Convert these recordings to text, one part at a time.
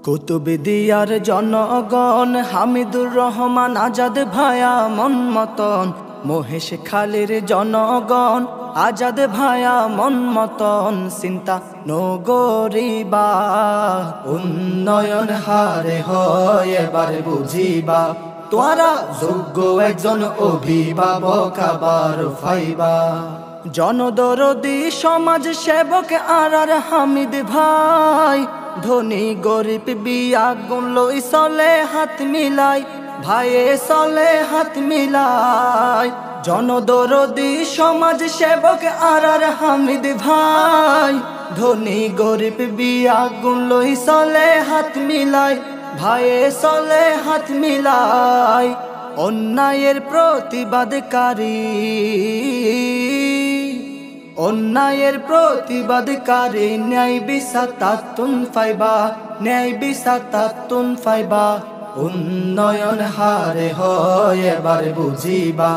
কুতুবদিয়ার জনগণ হামিদুর রহমান আজাদ ভায়া মন মতন, মহেশ খালের জনগণ আজাদ ভায়া মন মতন, চিন্তা নগরিবা উন্নয়ন হারে হয় এবার বুঝিবা, তোরা যোগ্য একজন অভিভাবক আবার ফাইবা। জনদরদি সমাজ সেবক আর হামিদ ভাই, ধনী গরিব বিয়া গুনলই চলে হাত মিলাই, ভাইয়ে চলে হাত মিলাই। জনদরদি সমাজ সেবক আর হামিদ ভাই, ধনী গরিব বিয়া গুনলই চলে হাত মিলাই, ভাইয়ে চলে হাত মিলাই। অন্যায়ের প্রতিবাদকারী, অন্যায়ের প্রতিবাদকারী ন্যায় বিচার তাতুন ফাইবা, ন্যায় বিচার তাতুন ফাইবা। উন্নয়ন হারে হয় এবার বুঝিবা,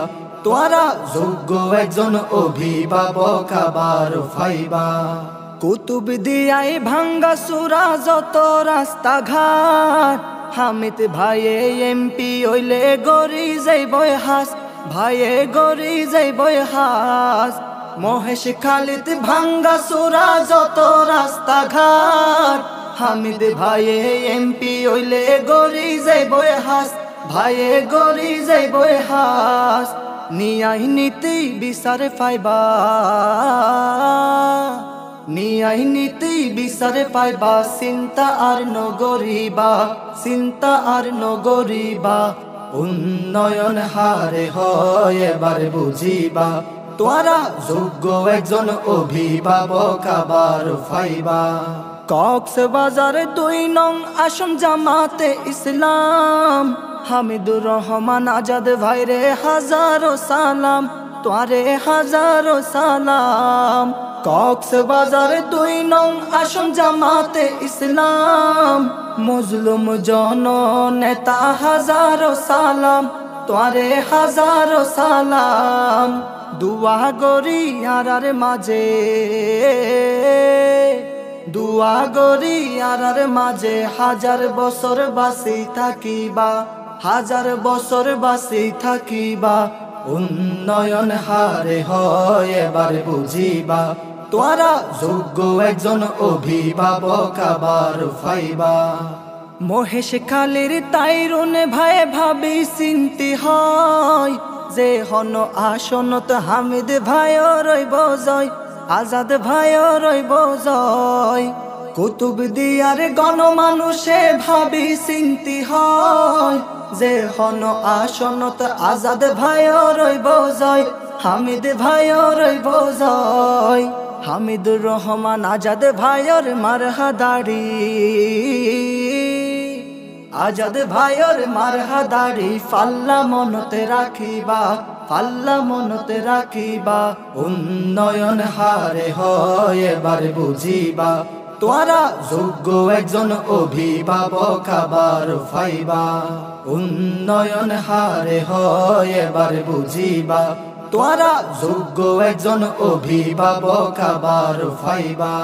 তোরা যোগ্য একজন অভিভাবক আবার ফাইবা। কুতুবদিয়ায় ভাঙ্গা চূড়া যত রাস্তাঘাট, হামিদ ভাইয়ে এমপি হইলে গড়ি যাইবই হাস, ভাইয়ে গড়ি যাইবই হাস। মহেশ খালিদ ভাঙ্গা চূড়া যত রাস্তাঘাট, হামিদ ভাইয়ে এমপি হইলে গড়ি যাইবই হাস, ভাইয়ে গড়ি যাইবই হাস। নিয়াই নীতি বিচার পাইবা, নিয়াই নীতি বিচার পাইবা, চিন্তা আর নগরিবা, চিন্তা আর নগরিবা। উন্নয়ন হারে হয় এবার বুঝিবা, তোরা যোগ্য একজন অভিভাবক আবার ফাইবা। কক্সবাজার 2 নং আসন জামাতে ইসলাম, হামিদুর রহমান আজাদ ভাইরে হাজারো সালাম, তোরে হাজারো সালাম। কক্সবাজার 2 নং আসন জামাতে ইসলাম, মজলুম জন নেতা হাজারো সালাম, তোরে হাজারো সালাম। দুয়া গরি আর মাঝে, দুয়া গরি আর মাঝে, হাজার বছর বাঁচি থাকিবা, হাজার বছর বাঁচি থাকিবা। উন্নয়ন হারে হয় এবার বুঝিবা, তোরা যোগ্য একজন অভিভাবক আবার ফাইবা। মহেশ খালের তাইরুন ভাই ভাবি চিন্তি হয়, যে হন আসনত হামিদ ভাইও রইব জয়, আজাদ ভাইও রইব জয়। কুতুবদিয়ার গণমানুষে ভাবি চিন্তি হয়, যে হন আসনত আজাদ ভাইও রইব জয়, হামিদ ভাইও রইব জয়। হামিদুর রহমান আজাদ ভাইয়ের মারহাদারি, আজাদ ভাইয়ের মারহাদারি ফাল্লা মনতে রাখিবা, ফাল্লা মনতে রাখিবা। উন্নয়ন হারে হয় এবার বুঝিবা, তোরা যোগ্য একজন অভিভাবক আবার ফাইবা। উন্নয়ন হারে হয় এবার বুঝিবা, তোরা যোগ্য একজন অভিভাবক আবার ফাইবা।